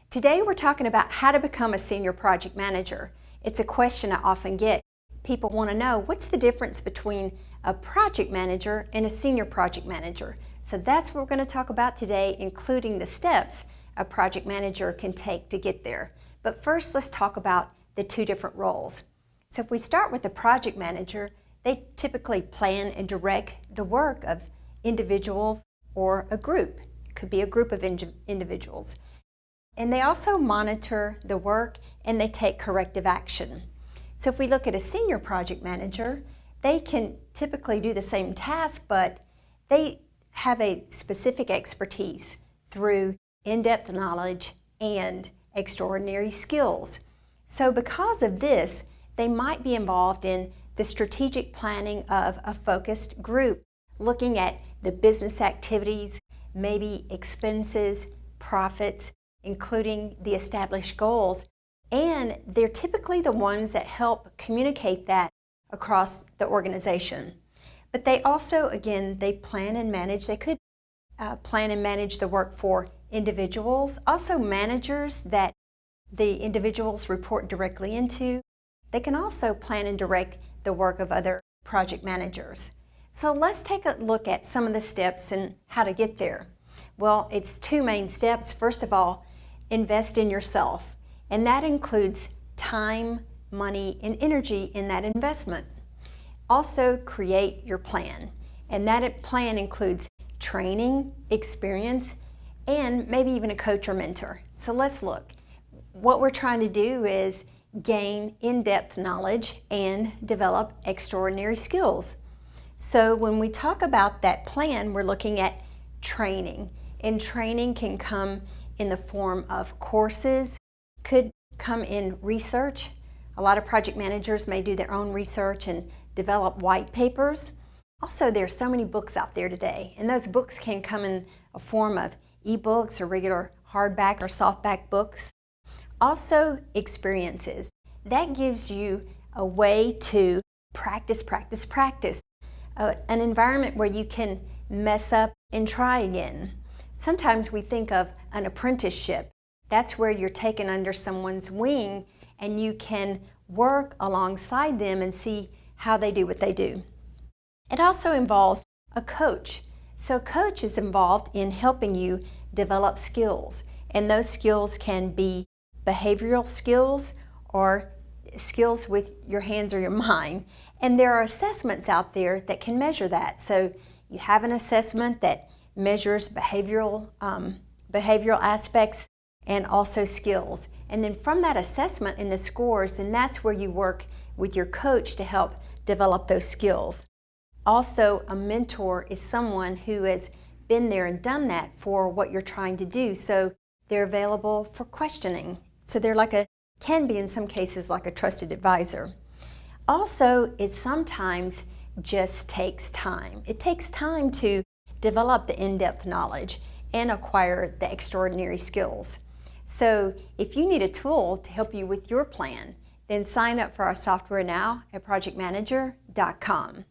Today we're talking about how to become a senior project manager. It's a question I often get. People want to know what's the difference between a project manager and a senior project manager. So that's what we're going to talk about today, including the steps a project manager can take to get there. But first, let's talk about the two different roles. So if we start with the project manager, they typically plan and direct the work of individuals or a group. It could be a group of individuals. And they also monitor the work and they take corrective action. So if we look at a senior project manager, they can typically do the same task, but they have a specific expertise through in-depth knowledge and extraordinary skills. So because of this, they might be involved in the strategic planning of a focused group, looking at the business activities, maybe expenses, profits, including the established goals. And they're typically the ones that help communicate that across the organization. But they also, again, they plan and manage. They could plan and manage the work for individuals, also managers that the individuals report directly into. They can also plan and direct the work of other project managers. So let's take a look at some of the steps and how to get there. Well, it's two main steps. First of all, invest in yourself, and that includes time, money, and energy in that investment. Also, create your plan, and that plan includes training, experience, and maybe even a coach or mentor. So let's look. What we're trying to do is gain in-depth knowledge and develop extraordinary skills. So when we talk about that plan, we're looking at training, and training can come in the form of courses, could come in research. A lot of project managers may do their own research and develop white papers. Also, there are so many books out there today, and those books can come in a form of ebooks or regular hardback or softback books. Also, experiences. That gives you a way to practice, an environment where you can mess up and try again. Sometimes we think of an apprenticeship. That's where you're taken under someone's wing and you can work alongside them and see how they do what they do. It also involves a coach. So a coach is involved in helping you develop skills, and those skills can be behavioral skills or skills with your hands or your mind. And there are assessments out there that can measure that. So you have an assessment that measures behavioral aspects and also skills. And then from that assessment and the scores, then that's where you work with your coach to help develop those skills. Also, a mentor is someone who has been there and done that for what you're trying to do. So they're available for questioning. So they're can be in some cases like a trusted advisor. Also, it sometimes just takes time. It takes time to develop the in-depth knowledge and acquire the extraordinary skills. So if you need a tool to help you with your plan, then sign up for our software now at projectmanager.com.